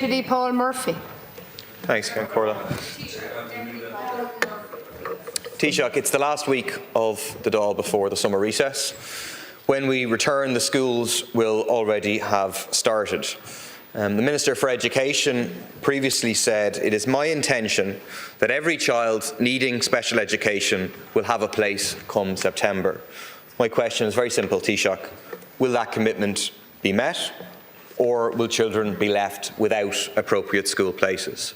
Deputy Paul Murphy. Thanks, Ceann Comhairle. Taoiseach, it's the last week of the Dáil before the summer recess. When we return, the schools will already have started. The Minister for Education previously said, "It is my intention that every child needing special education will have a place come September." My question is very simple, Taoiseach. Will that commitment be met, or will children be left without appropriate school places?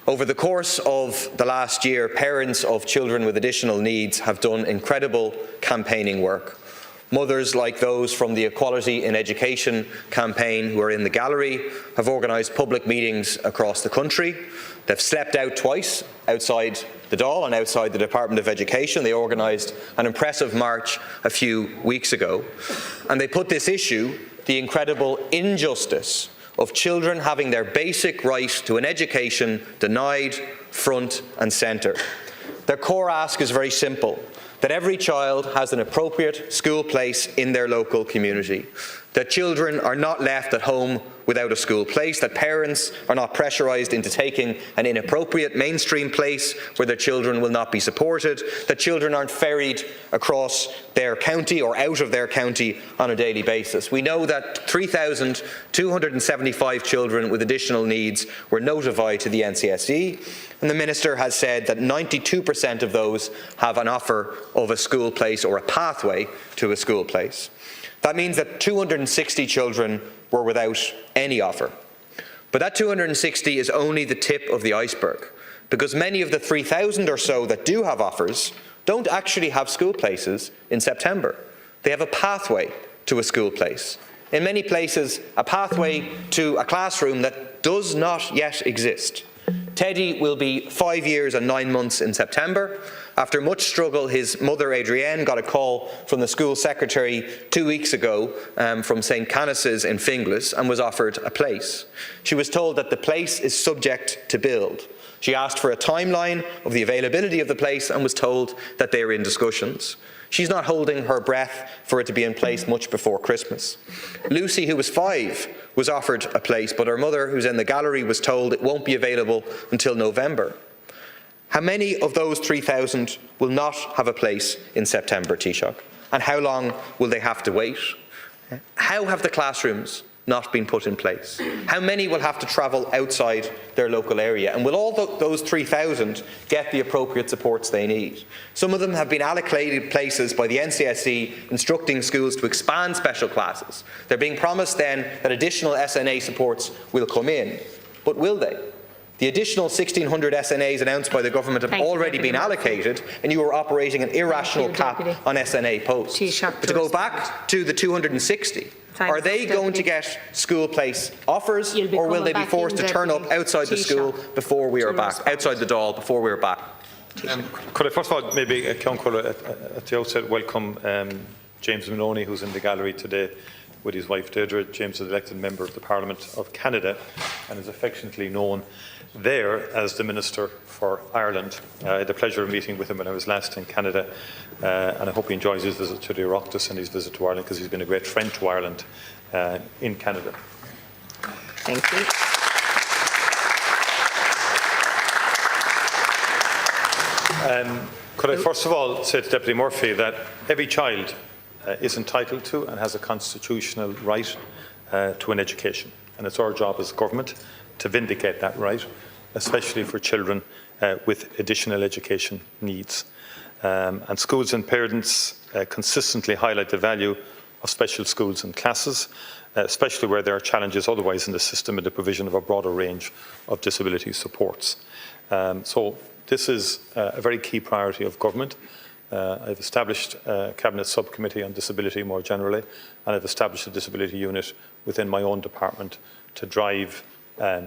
Over the course of the last year, parents of children with additional needs have done incredible campaigning work. Mothers like those from the Equality in Education campaign who are in the gallery have organised public meetings across the country. They've slept out twice outside the Dáil and outside the Department of Education. They organised an impressive march a few weeks ago. And they put this issue, the incredible injustice of children having their basic right to an education denied, front and centre. Their core ask is very simple: that every child has an appropriate school place in their local community, that children are not left at home without a school place, that parents are not pressurised into taking an inappropriate mainstream place where their children will not be supported, that children aren't ferried across their county or out of their county on a daily basis. We know that 3,275 children with additional needs were notified to the NCSE, and the Minister has said that 92% of those have an offer of a school place or a pathway to a school place. That means that 260 children were without any offer. But that 260 is only the tip of the iceberg, because many of the 3,000 or so that do have offers don't actually have school places in September. They have a pathway to a school place. In many places, a pathway to a classroom that does not yet exist. Teddy will be 5 years and 9 months in September. After much struggle, his mother, Adrienne, got a call from the school secretary 2 weeks ago from St. Canice's in Finglas and was offered a place. She was told that the place is subject to build. She asked for a timeline of the availability of the place and was told that they are in discussions. She's not holding her breath for it to be in place much before Christmas. Lucy, who was 5, was offered a place, but her mother, who's in the gallery, was told it won't be available until November. How many of those 3,000 will not have a place in September, Taoiseach? And how long will they have to wait? How have the classrooms not been put in place? How many will have to travel outside their local area? And will all those 3,000 get the appropriate supports they need? Some of them have been allocated places by the NCSE, instructing schools to expand special classes. They're being promised then that additional SNA supports will come in. But will they? The additional 1,600 SNAs announced by the government have already been allocated, and you are operating an irrational cap on SNA posts. But to go back to the 260, are they going to get school place offers, or will they be forced to turn up outside the school before we are back, outside the Dáil before we are back? Could I first of all maybe, Ceann Comhairle, at the outset welcome James Maloney, who's in the gallery today, with his wife Deirdre. James is an elected member of the Parliament of Canada and is affectionately known there as the Minister for Ireland. I had the pleasure of meeting with him when I was last in Canada, and I hope he enjoys his visit to the Oireachtas and his visit to Ireland, because he's been a great friend to Ireland in Canada. Thank you. Could I first of all say to Deputy Murphy that every child is entitled to and has a constitutional right to an education, and it's our job as government to vindicate that right, especially for children with additional education needs. And schools and parents consistently highlight the value of special schools and classes, especially where there are challenges otherwise in the system in the provision of a broader range of disability supports. So this is a very key priority of government. I've established a Cabinet subcommittee on disability more generally, and I've established a disability unit within my own department to drive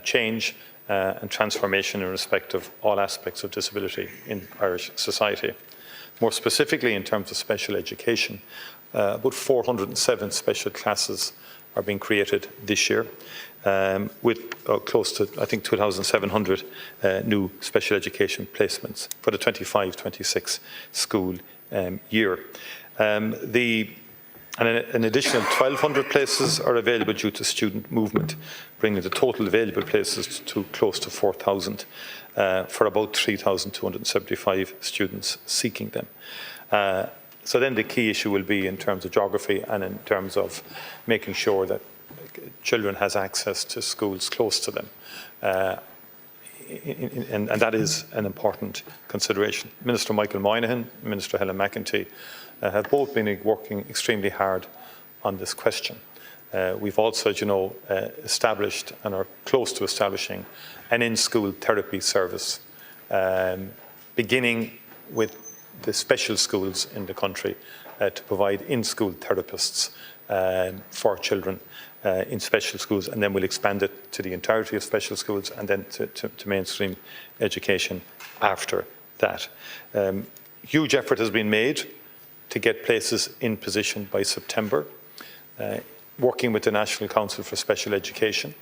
change and transformation in respect of all aspects of disability in Irish society. More specifically, in terms of special education, about 407 special classes are being created this year, with close to, I think, 2,700 new special education placements for the 25-26 school year. The And an additional 1,200 places are available due to student movement, bringing the total available places to close to 4,000 for about 3,275 students seeking them. So then the key issue will be in terms of geography and in terms of making sure that children has access to schools close to them. And that is an important consideration. Minister Michael Moynihan, Minister Helen McEntee have both been working extremely hard on this question. We've also, as you know, established and are close to establishing an in-school therapy service, beginning with the special schools in the country to provide in-school therapists for children in special schools, and then we'll expand it to the entirety of special schools and then to mainstream education after that. Huge effort has been made to get places in position by September, working with the National Council for Special Education,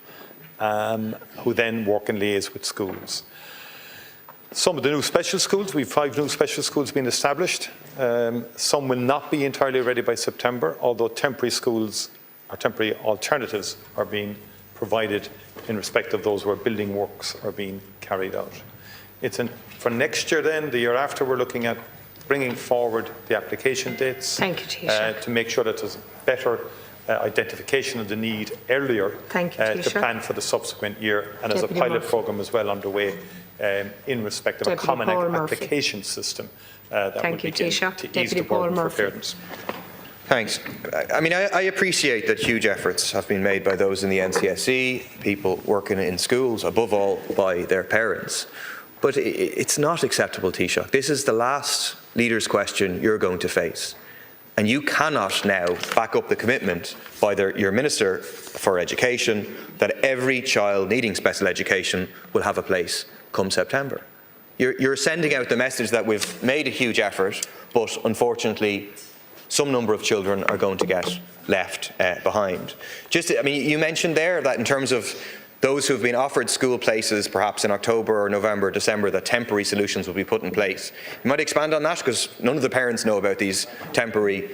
who then work and liaise with schools. Some of the new special schools, we have 5 new special schools being established. Some will not be entirely ready by September, although temporary schools or temporary alternatives are being provided in respect of those where building works are being carried out. For next year then, the year after, we're looking at bringing forward the application dates. Thank you, Taoiseach. To make sure that there's better identification of the need earlier Thank you, to Taoiseach. plan for the subsequent year. And there's a Deputy pilot Murphy. programme as well underway in respect of Deputy a common Paul Murphy. application system that Thank would you, begin Taoiseach. to ease Deputy the Paul burden for Murphy. parents. Thanks. I mean, I appreciate that huge efforts have been made by those in the NCSE, people working in schools, above all by their parents. But it's not acceptable, Taoiseach. This is the last leader's question you're going to face. And you cannot now back up the commitment by your Minister for Education that every child needing special education will have a place come September. You're sending out the message that we've made a huge effort, but unfortunately, some number of children are going to get left behind. I mean, you mentioned there that in terms of those who have been offered school places, perhaps in October or November, December, that temporary solutions will be put in place. You might expand on that, because none of the parents know about these temporary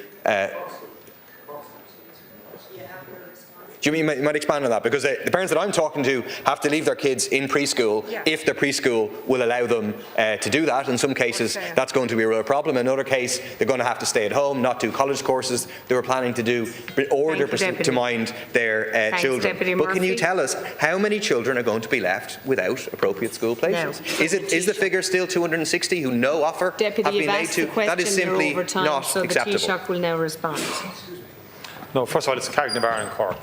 you might expand on that, because the parents that I'm talking to have to leave their kids in preschool if the preschool will allow them to do that. In some cases, that's going to be a real problem. In another case, they're going to have to stay at home, not do college courses they were planning to do, or to mind their children. But can you tell us how many children are going to be left without appropriate school places? No. Is the figure still 260 who no offer Deputy, have been made to? That is simply not so acceptable. The Taoiseach will now respond. No, first of all, it's Carrignabar in Cork.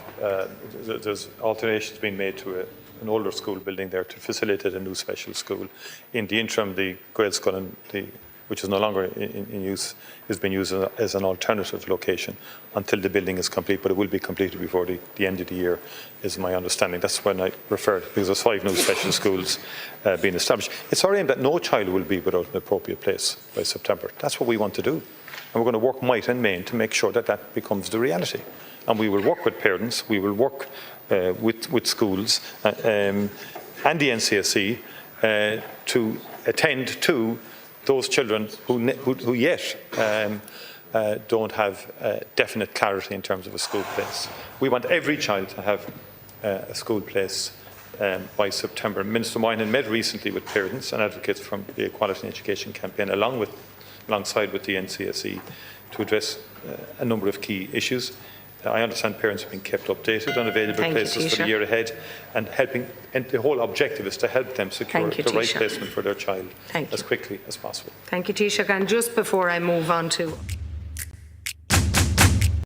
There's alterations being made to an older school building there to facilitate a new special school. In the interim, the Gaelscoill, which is no longer in use, is being used as an alternative location until the building is complete, but it will be completed before the end of the year, is my understanding. That's when I referred, because there's 5 new special schools being established. It's our aim that no child will be without an appropriate place by September. That's what we want to do. And we're going to work might and main to make sure that that becomes the reality. And we will work with parents, we will work with schools and the NCSE to attend to those children who yet don't have definite clarity in terms of a school place. We want every child to have a school place by September. Minister Moynihan met recently with parents and advocates from the Equality in Education campaign, alongside with the NCSE, to address a number of key issues. I understand parents have been kept updated on available places for the year ahead, and the whole objective is to help them secure the right placement for their child as quickly as possible. Thank you, Taoiseach. And just before I move on to